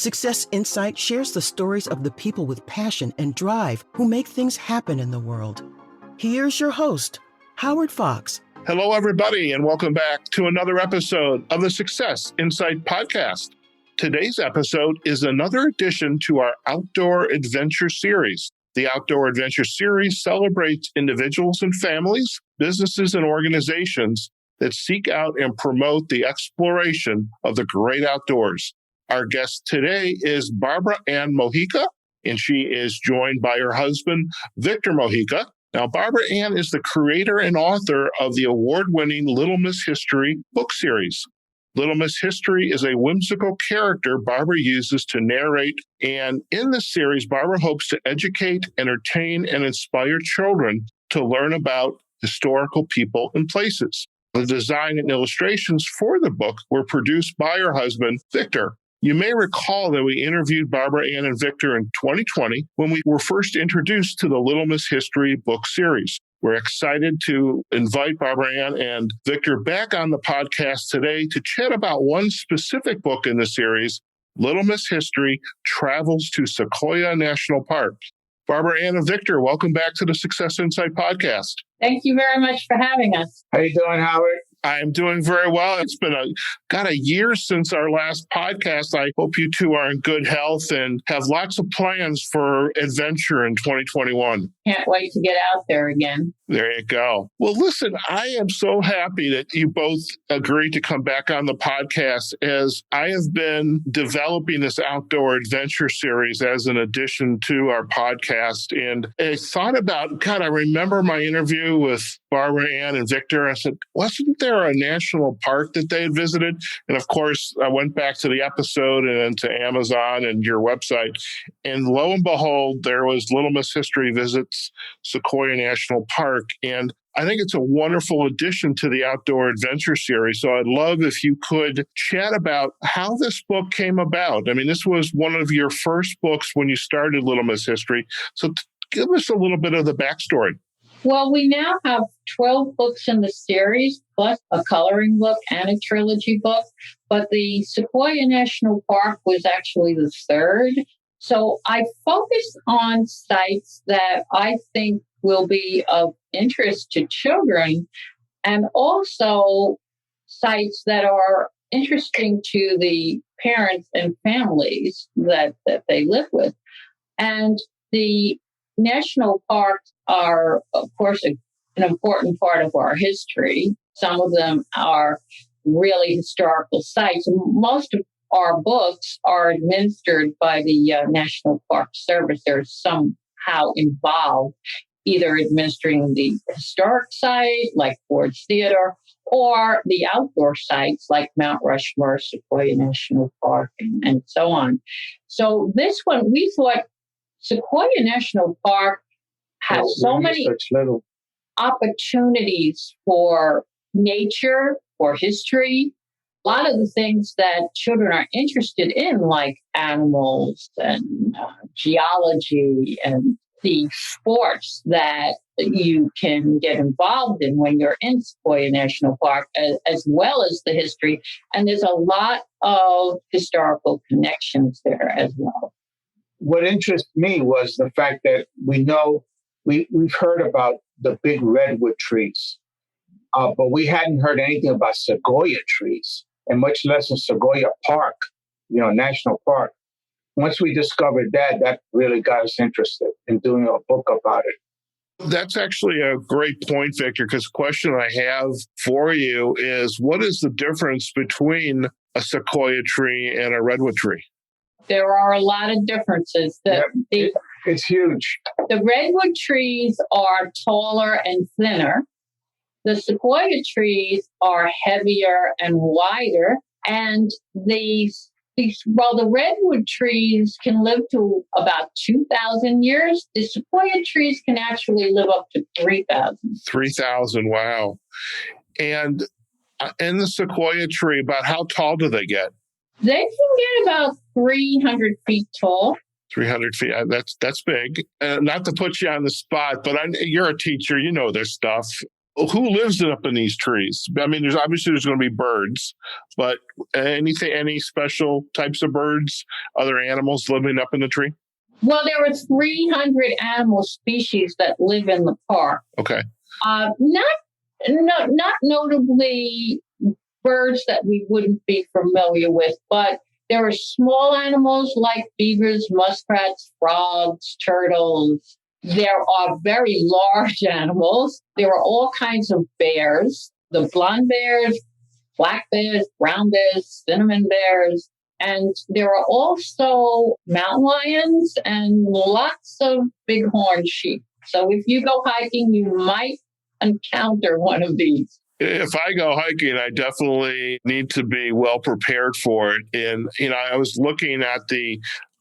Success Insight shares the stories of the people with passion and drive who make things happen in the world. Here's your host, Howard Fox. Hello, everybody, and welcome back to another episode of the Success Insight podcast. Today's episode is another addition to our Outdoor Adventure series. The Outdoor Adventure series celebrates individuals and families, businesses, and organizations that seek out and promote the exploration of the great outdoors. Our guest today is Barbara Ann Mojica, and she is joined by her husband, Victor Mojica. Now, Barbara Ann is the creator and author of the award-winning Little Miss History book series. Little Miss History is a whimsical character Barbara uses to narrate, and in this series, Barbara hopes to educate, entertain, and inspire children to learn about historical people and places. The design and illustrations for the book were produced by her husband, Victor. You may recall that we interviewed Barbara Ann and Victor in 2020 when we were first introduced to the Little Miss History book series. We're excited to invite Barbara Ann and Victor back on the podcast today to chat about one specific book in the series, Little Miss History Travels to Sequoia National Park. Barbara Ann and Victor, welcome back to the Success Insight podcast. Thank you very much for having us. How you doing, Howard? I'm doing very well. It's been a year since our last podcast. I hope you two are in good health and have lots of plans for adventure in 2021. Can't wait to get out there again. There you go. Well, listen, I am so happy that you both agreed to come back on the podcast, as I have been developing this outdoor adventure series as an addition to our podcast. And I thought about, God, I remember my interview with Barbara Ann and Victor. I said, wasn't there a national park that they had visited? And of course, I went back to the episode and then to Amazon and your website. And lo and behold, there was Little Miss History Visits Sequoia National Park. And I think it's a wonderful addition to the Outdoor Adventure series. So I'd love if you could chat about how this book came about. I mean, this was one of your first books when you started Little Miss History. So give us a little bit of the backstory. Well, we now have 12 books in the series, plus a coloring book and a trilogy book. But the Sequoia National Park was actually the third. So I focused on sites that I think will be of interest to children, and also sites that are interesting to the parents and families that they live with. And the national parks are, of course, an important part of our history. Some of them are really historical sites. Most of our books are administered by the National Park Service. They're somehow involved, either administering the historic site, like Ford's Theater, or the outdoor sites, like Mount Rushmore, Sequoia National Park, and so on. So this one, we thought Sequoia National Park has so many opportunities for nature, for history, a lot of the things that children are interested in, like animals and geology and the sports that you can get involved in when you're in Sequoia National Park, as well as the history. And there's a lot of historical connections there as well. What interests me was the fact that we've heard about the big redwood trees, but we hadn't heard anything about sequoia trees, and much less a Sequoia Park, national park. Once we discovered that really got us interested in doing a book about it. That's actually a great point, Victor, because the question I have for you is, what is the difference between a sequoia tree and a redwood tree? There are a lot of differences. It's huge. The redwood trees are taller and thinner. The sequoia trees are heavier and wider. And the redwood trees can live to about 2,000 years. The sequoia trees can actually live up to 3,000. 3,000, wow. And in the sequoia tree, about how tall do they get? They can get about 300 feet tall. 300 feet. That's big. Not to put you on the spot, but you're a teacher. You know this stuff. Who lives up in these trees? I mean, there's going to be birds, but any special types of birds, other animals living up in the tree? Well, there are 300 animal species that live in the park. Okay. Not notably birds that we wouldn't be familiar with, but there are small animals like beavers, muskrats, frogs, turtles. There are very large animals. There are all kinds of bears, the blonde bears, black bears, brown bears, cinnamon bears. And there are also mountain lions and lots of bighorn sheep. So if you go hiking, you might encounter one of these. If I go hiking, I definitely need to be well prepared for it. And, I was looking at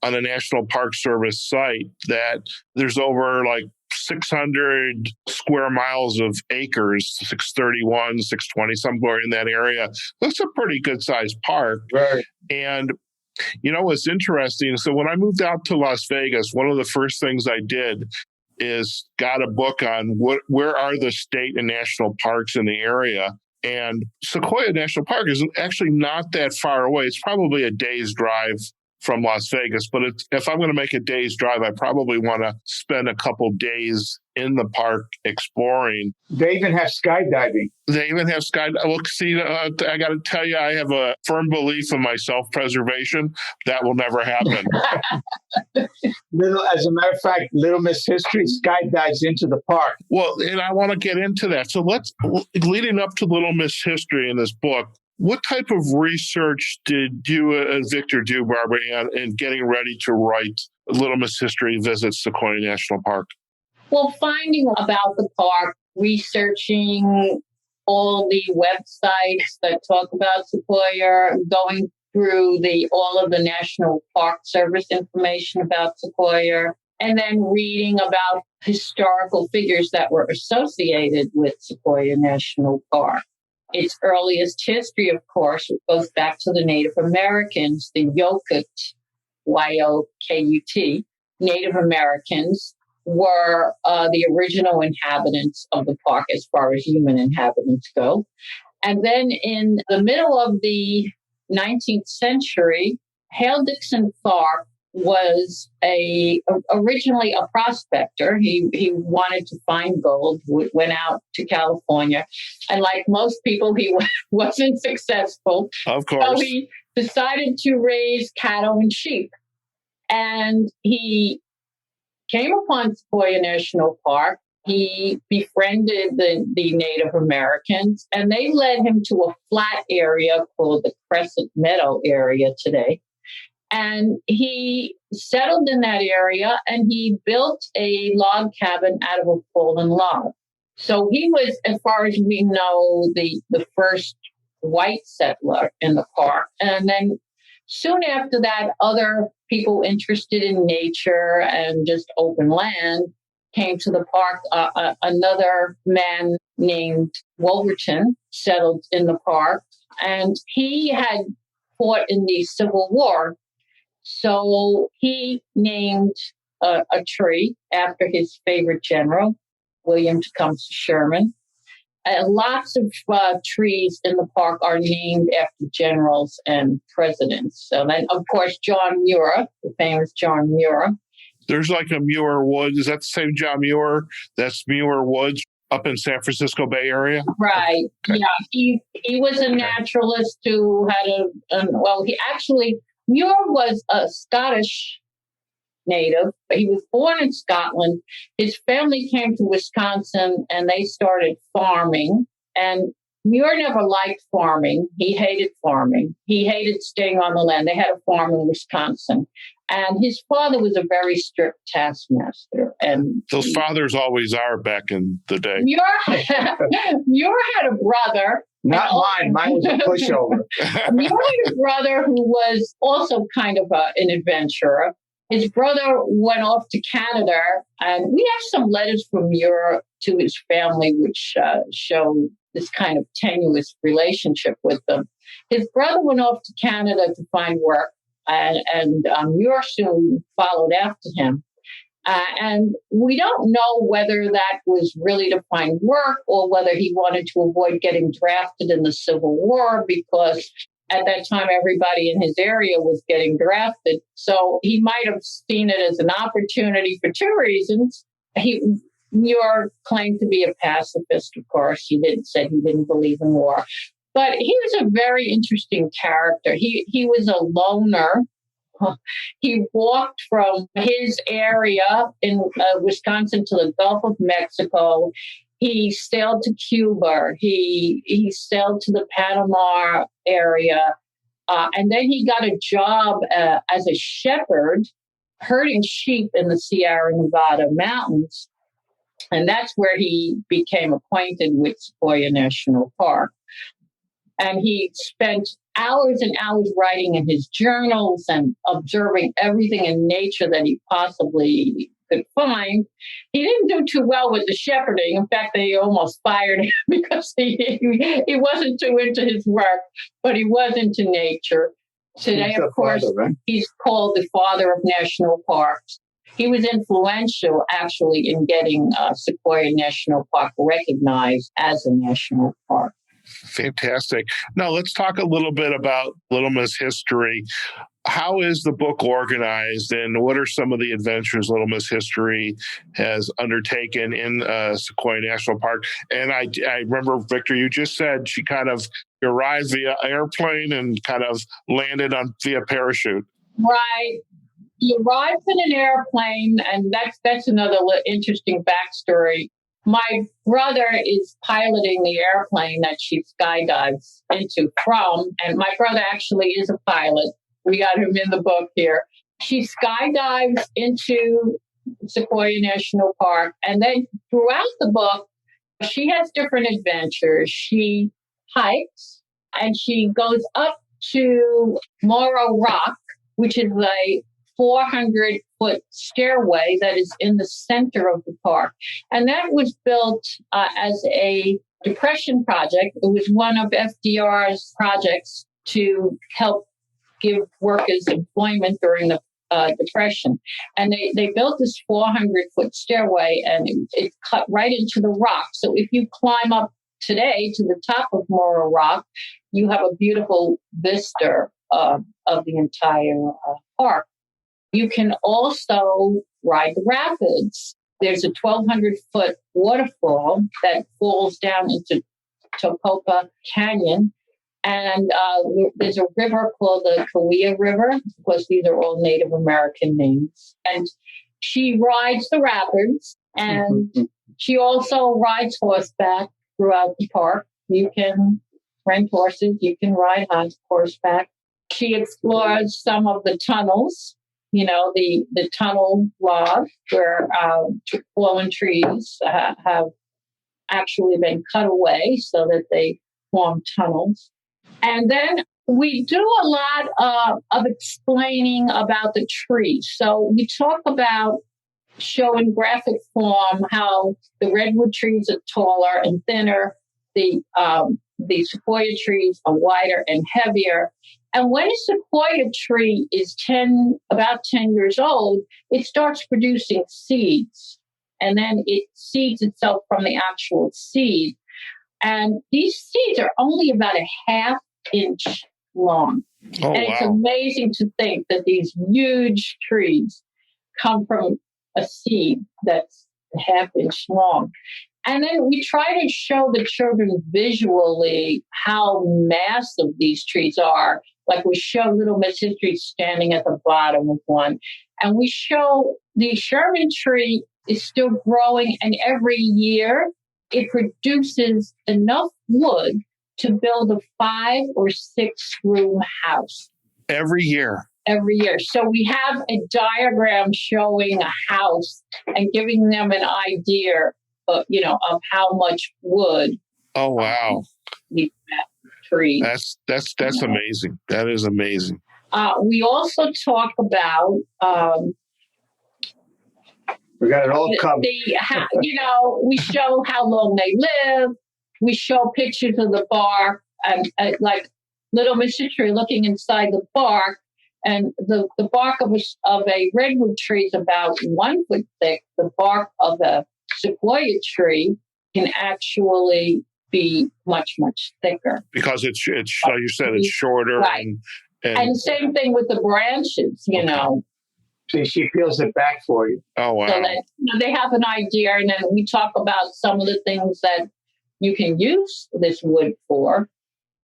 on the National Park Service site that there's over like 600 square miles of acres, 631, 620, somewhere in that area. That's a pretty good sized park. Right. And what's interesting? So when I moved out to Las Vegas, one of the first things I did is got a book on where are the state and national parks in the area. And Sequoia National Park is actually not that far away. It's probably a day's drive from Las Vegas. But if I'm going to make a day's drive, I probably want to spend a couple days in the park exploring. They even have skydiving. Well, see, I got to tell you, I have a firm belief in my self-preservation. That will never happen. As a matter of fact, Little Miss History skydives into the park. Well, and I want to get into that. So leading up to Little Miss History in this book, what type of research did you and Victor do, Barbara Ann, in getting ready to write Little Miss History Visits Sequoia National Park? Well, finding about the park, researching all the websites that talk about Sequoia, going through all of the National Park Service information about Sequoia, and then reading about historical figures that were associated with Sequoia National Park. Its earliest history, of course, goes back to the Native Americans, the Yokut, Y-O-K-U-T. Native Americans were the original inhabitants of the park as far as human inhabitants go. And then in the middle of the 19th century, Hale Dixon Tharp was originally a prospector. He wanted to find gold, went out to California. And like most people, he wasn't successful. Of course. So he decided to raise cattle and sheep. And he came upon Sequoia National Park. He befriended the Native Americans, and they led him to a flat area called the Crescent Meadow area today. And he settled in that area, and he built a log cabin out of a fallen log. So he was, as far as we know, the first white settler in the park. And then soon after that, other people interested in nature and just open land came to the park. Another man named Wolverton settled in the park, and he had fought in the Civil War. So he named a tree after his favorite general, William Tecumseh Sherman. Lots of trees in the park are named after generals and presidents. So then, of course, John Muir, the famous John Muir. There's like a Muir Woods. Is that the same John Muir? That's Muir Woods up in San Francisco Bay Area? Right. Okay. Yeah. He was a naturalist who had Muir was a Scottish native. He was born in Scotland. His family came to Wisconsin and they started farming. And Muir never liked farming. He hated farming. He hated staying on the land. They had a farm in Wisconsin. And his father was a very strict taskmaster. And those fathers always are back in the day. Muir had a brother. Not mine. Mine was a pushover. Muir had a brother who was also kind of an adventurer. His brother went off to Canada, and we have some letters from Muir to his family, which show this kind of tenuous relationship with them. His brother went off to Canada to find work, and Muir soon followed after him. And we don't know whether that was really to find work or whether he wanted to avoid getting drafted in the Civil War, because at that time everybody in his area was getting drafted. So he might have seen it as an opportunity for two reasons. Muir claimed to be a pacifist, of course. He didn't believe in war. But he was a very interesting character. He was a loner. He walked from his area in Wisconsin to the Gulf of Mexico. He sailed to Cuba. He sailed to the Panama area. And then he got a job as a shepherd, herding sheep in the Sierra Nevada mountains. And that's where he became acquainted with Sequoia National Park. And he spent hours and hours writing in his journals and observing everything in nature that he possibly could find. He didn't do too well with the shepherding. In fact, they almost fired him because he wasn't too into his work, but he was into nature. Today, of course, he's called the father of national parks. He was influential, actually, in getting Sequoia National Park recognized as a national park. Fantastic. Now, let's talk a little bit about Little Miss history. How is the book organized, and what are some of the adventures Little Miss History has undertaken in Sequoia National Park? And I remember, Victor, you just said she kind of arrived via airplane and kind of landed via parachute. Right. He arrived in an airplane, and that's another interesting backstory. My brother is piloting the airplane that she skydives into from, and my brother actually is a pilot. We got him in the book here. She skydives into Sequoia National Park, and then throughout the book, she has different adventures. She hikes, and she goes up to Muir Rock, which is a 400-foot stairway that is in the center of the park. And that was built as a depression project. It was one of FDR's projects to help give workers employment during the Depression. And they built this 400-foot stairway, and it cut right into the rock. So if you climb up today to the top of Muir Rock, you have a beautiful vista of the entire park. You can also ride the rapids. There's a 1,200-foot waterfall that falls down into Tocopa Canyon. And there's a river called the Quoia River, because these are all Native American names. And she rides the rapids, and she also rides horseback throughout the park. You can rent horses, you can ride on horseback. She explores some of the tunnels, the tunnel log where fallen trees have actually been cut away so that they form tunnels. And then we do a lot of explaining about the trees. So we talk about showing graphic form how the redwood trees are taller and thinner, the sequoia trees are wider and heavier. And when a sequoia tree is about 10 years old, it starts producing seeds. And then it seeds itself from the actual seed. And these seeds are only about a half-inch long. Oh, and it's amazing to think that these huge trees come from a seed that's a half-inch long. And then we try to show the children visually how massive these trees are. Like we show Little Miss History standing at the bottom of one. And we show the Sherman tree is still growing, and every year it produces enough wood to build a 5 or 6 room house. Every year. Every year. So we have a diagram showing a house and giving them an idea of how much wood. Oh, wow. These trees. That's amazing. That is amazing. We also talk about we got it all covered. We show how long they live. We show pictures of the bark, and like Little Miss History looking inside the bark, And the bark of a redwood tree is about 1 foot thick. The bark of a sequoia tree can actually be much, much thicker. Because it's like you said, it's shorter. Right. And same thing with the branches, you know. So she peels it back for you. Oh, wow. So that they have an idea. And then we talk about some of the things that you can use this wood for.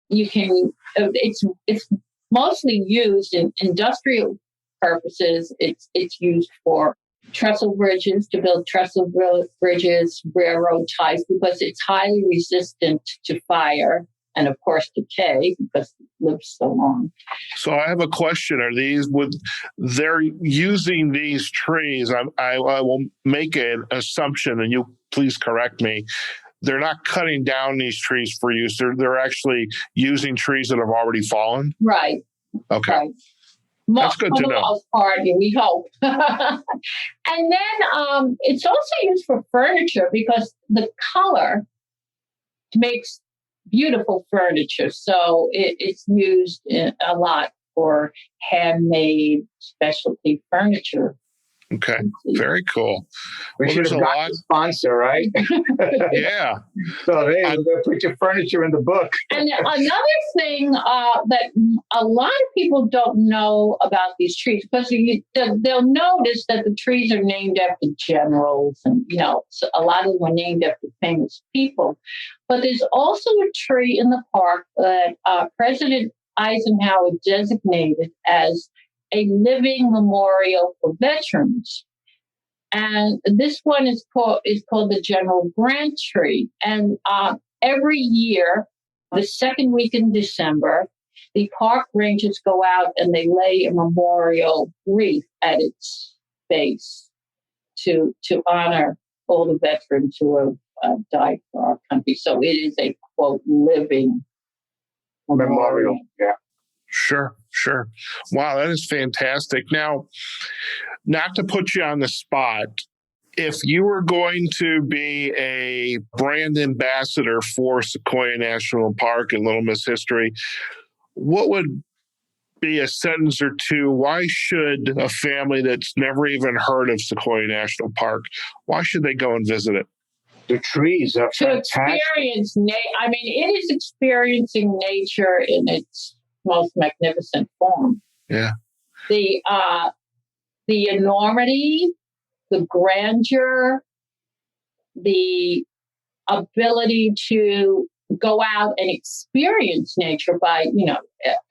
You can, it's mostly used in industrial purposes. It's used for trestle bridges, to build trestle bridges, railroad ties, because it's highly resistant to fire and, of course, decay because it lives so long. So I have a question. Are they're using these trees? I will make an assumption, and you please correct me. They're not cutting down these trees for use. They're actually using trees that have already fallen? Right. Okay. Right. That's good to know. For the most part, we hope. And then it's also used for furniture because the color makes beautiful furniture. So it's used a lot for handmade specialty furniture. Okay, very cool. We should have got a sponsor, right? Yeah. So hey, we're going to put your furniture in the book. And another thing that a lot of people don't know about these trees, because they'll notice that the trees are named after generals, and so a lot of them are named after famous people. But there's also a tree in the park that President Eisenhower designated as a living memorial for veterans. And this one is called the General Grant tree. And every year, the second week in December, the park rangers go out and they lay a memorial wreath at its base to honor all the veterans who have died for our country. So it is a, quote, living memorial. Yeah. Sure. Wow, that is fantastic. Now, not to put you on the spot, if you were going to be a brand ambassador for Sequoia National Park and Little Miss History, what would be a sentence or two? Why should a family that's never even heard of Sequoia National Park, why should they go and visit it? The trees are fantastic. Experience it is experiencing nature in its most magnificent form. Yeah. The enormity, the grandeur, the ability to go out and experience nature by,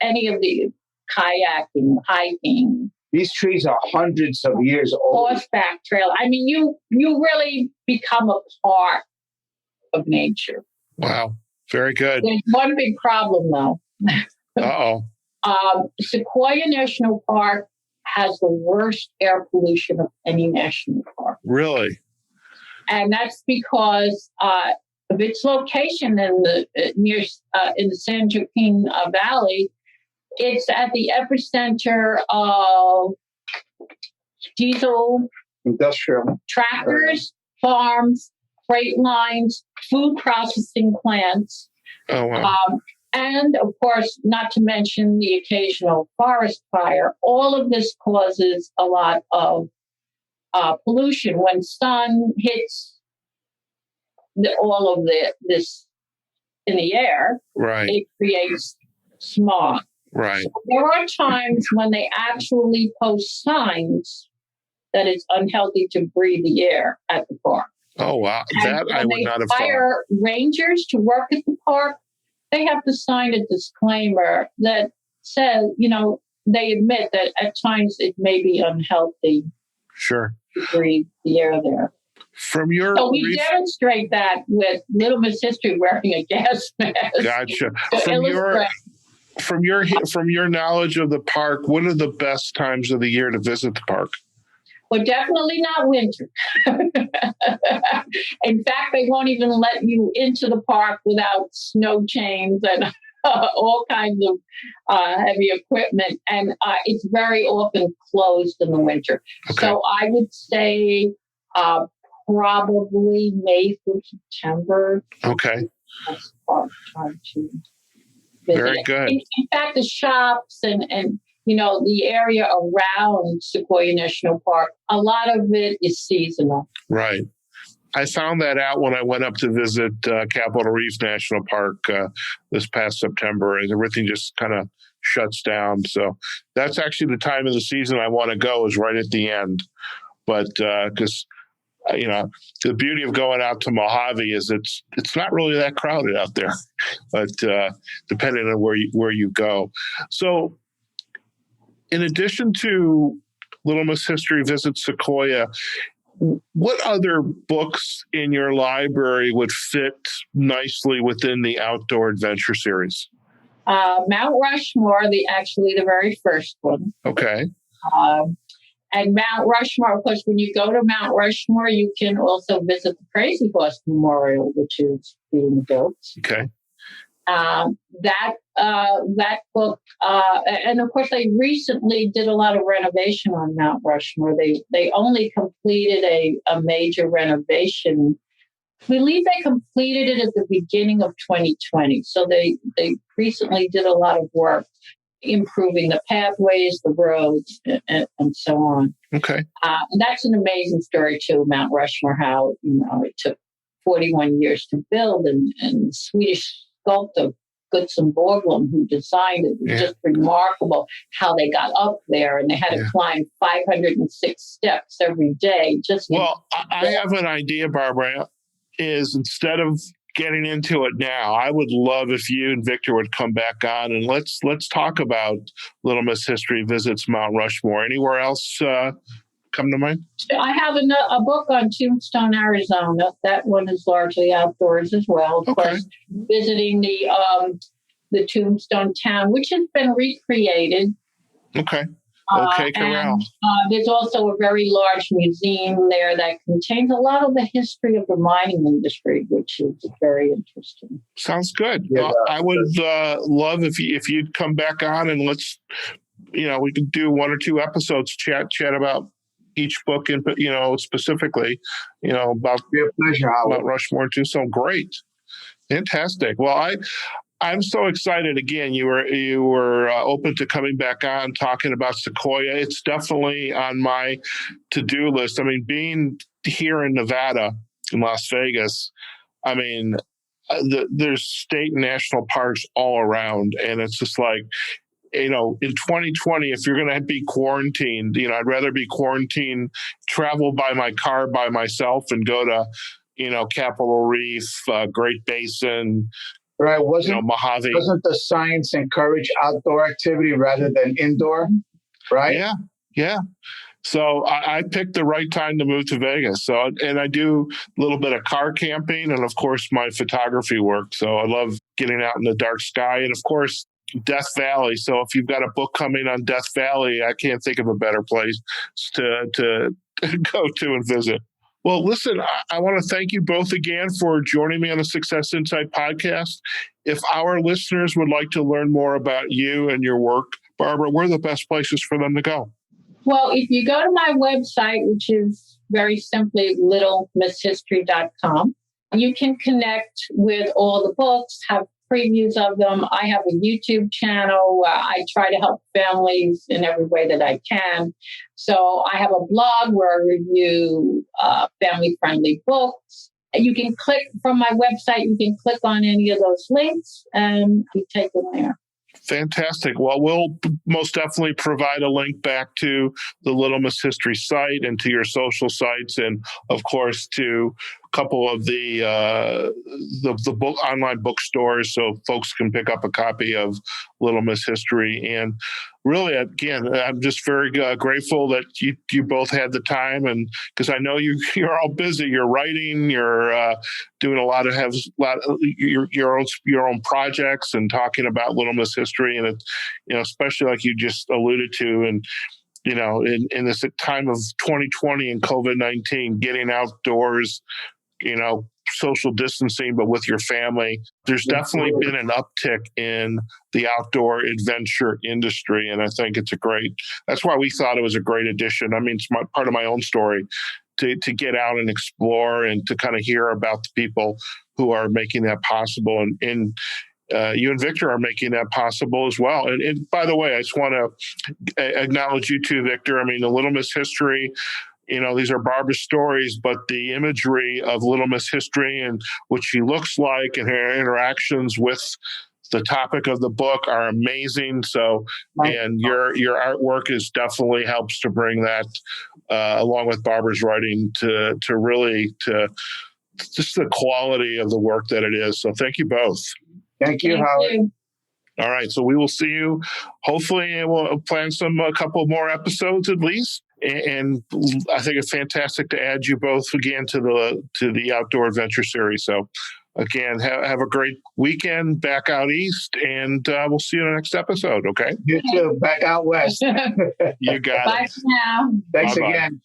any of the kayaking, hiking. These trees are hundreds of years old. Horseback trail. You really become a part of nature. Wow. Very good. There's one big problem, though. Uh-oh. Sequoia National Park has the worst air pollution of any national park. Really? And that's because of its location in the San Joaquin Valley. It's at the epicenter of diesel, industrial tractors, farms, freight lines, food processing plants. Oh, wow. And, of course, not to mention the occasional forest fire. All of this causes a lot of pollution. When sun hits all of this in the air, right, it creates smog. Right. So there are times when they actually post signs that it's unhealthy to breathe the air at the park. Oh, wow. That I would not have thought. Hire rangers to work at the park. They have to sign a disclaimer that says, they admit that at times it may be unhealthy. Sure. To breathe the air there. So we demonstrate that with Little Miss History wearing a gas mask. Gotcha. From your knowledge of the park, what are the best times of the year to visit the park? Well, definitely not winter. In fact, they won't even let you into the park without snow chains and all kinds of heavy equipment. And it's very often closed in the winter. Okay. So I would say probably May through September. Okay. That's time to visit. Very good. In fact, the shops and the area around Sequoia National Park, a lot of it is seasonal. Right. I found that out when I went up to visit Capitol Reef National Park this past September, and everything just kind of shuts down. So that's actually the time of the season I want to go, is right at the end. But because the beauty of going out to Mojave is it's not really that crowded out there, but depending on where you go. So in addition to Little Miss History Visits Sequoia, what other books in your library would fit nicely within the Outdoor Adventure series? Mount Rushmore, the very first one. Okay. And Mount Rushmore, of course, when you go to Mount Rushmore, you can also visit the Crazy Horse Memorial, which is being built. Okay. That book, and of course, they recently did a lot of renovation on Mount Rushmore. They only completed a major renovation. I believe they completed it at the beginning of 2020. So they recently did a lot of work improving the pathways, the roads, and so on. Okay. And that's an amazing story too, Mount Rushmore, how it took 41 years to build, and the Swedish sculptor Gustav Borglum, who designed it, was just remarkable how they got up there, and they had to climb 506 steps every day. I have an idea, Barbara, is instead of getting into it now, I would love if you and Victor would come back on and let's talk about Little Miss History Visits Mount Rushmore. Anywhere else come to mind? I have a book on Tombstone, Arizona. That one is largely outdoors as well. Of course, visiting the Tombstone town, which has been recreated. Okay. Okay, Corral. There's also a very large museum there that contains a lot of the history of the mining industry, which is very interesting. Sounds good. I would love if you'd come back on and let's, we can do 1 or 2 episodes, chat about each book and specifically, about Rushmore too. So great, fantastic. Well, I'm so excited. Again, you were open to coming back on talking about Sequoia. It's definitely on my to-do list. I mean, being here in Nevada, in Las Vegas, I mean, there's state and national parks all around, and it's just like, in 2020, if you're going to be quarantined, I'd rather be quarantined, travel by my car by myself, and go to, Capitol Reef, Great Basin. Right. Mojave. Wasn't the science encourage outdoor activity rather than indoor? Right. Yeah. So I picked the right time to move to Vegas. So, and I do a little bit of car camping and, of course, my photography work. So I love getting out in the dark sky, and, of course, Death Valley. So if you've got a book coming on Death Valley, I can't think of a better place to go to and visit. Well, listen, I want to thank you both again for joining me on the Success Insight podcast. If our listeners would like to learn more about you and your work, Barbara, where are the best places for them to go? Well, if you go to my website, which is very simply littlemisshistory.com, you can connect with all the books, have previews of them. I have a YouTube channel. I try to help families in every way that I can. So I have a blog where I review family-friendly books. You can click from my website. You can click on any of those links and you take them there. Fantastic. Well, we'll most definitely provide a link back to the Little Miss History site and to your social sites, and of course to a couple of the book online bookstores, so folks can pick up a copy of Little Miss History. And really, again, I'm just very grateful that you both had the time, and because I know you're all busy. You're writing, you're doing a lot of your own projects and talking about Little Miss History, and it's especially like you just alluded to, and in this time of 2020 and COVID-19, getting outdoors, social distancing, but with your family, there's definitely been an uptick in the outdoor adventure industry. And I think that's why we thought it was a great addition. I mean, it's part of my own story to get out and explore and to kind of hear about the people who are making that possible. And you and Victor are making that possible as well. And by the way, I just want to acknowledge you too, Victor. I mean, the Little Miss History, these are Barbara's stories, but the imagery of Little Miss History and what she looks like and her interactions with the topic of the book are amazing. So, and your artwork is definitely helps to bring that, along with Barbara's writing, to really just the quality of the work that it is. So thank you both. Thank you, Howard. All right. So we will see you. Hopefully we'll plan a couple more episodes at least. And I think it's fantastic to add you both again to the Outdoor Adventure series. So again, have a great weekend back out east, and we'll see you in the next episode. Okay. You too. Back out west. You got Bye it. for now. Thanks Bye-bye. again.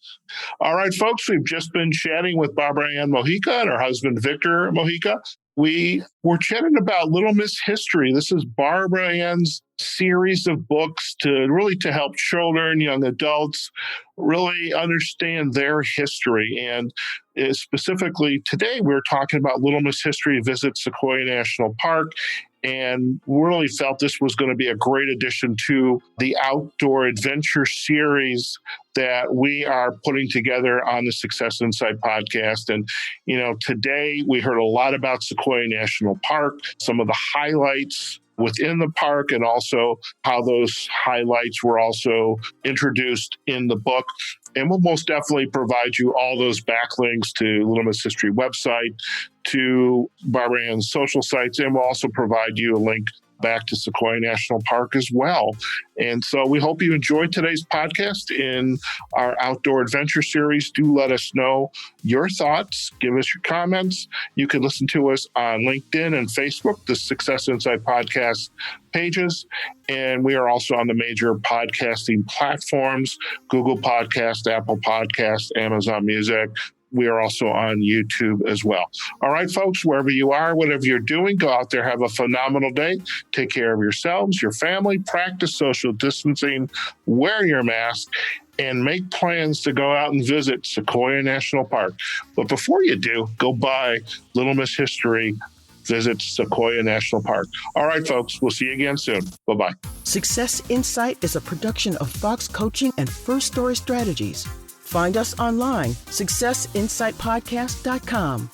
All right, folks, we've just been chatting with Barbara Ann Mojica and her husband, Victor Mojica. We were chatting about Little Miss History. This is Barbara Ann's series of books to help children, young adults really understand their history. And specifically today, we're talking about Little Miss History Visit Sequoia National Park, and really felt this was going to be a great addition to the Outdoor Adventure series that we are putting together on the Success Insight podcast. And, today we heard a lot about Sequoia National Park, some of the highlights within the park, and also how those highlights were also introduced in the book. And we'll most definitely provide you all those backlinks to Little Miss History website, to Barbara Ann's social sites, and we'll also provide you a link back to Sequoia National Park as well. And so we hope you enjoyed today's podcast in our Outdoor Adventure series. Do let us know your thoughts. Give us your comments. You can listen to us on LinkedIn and Facebook, the Success Insight Podcast pages. And we are also on the major podcasting platforms, Google Podcast, Apple Podcast, Amazon Music. We are also on YouTube as well. All right, folks, wherever you are, whatever you're doing, go out there, have a phenomenal day. Take care of yourselves, your family, practice social distancing, wear your mask, and make plans to go out and visit Sequoia National Park. But before you do, go buy Little Miss History, visit Sequoia National Park. All right, folks, we'll see you again soon. Bye-bye. Success Insight is a production of Fox Coaching and First Story Strategies. Find us online, successinsightpodcast.com.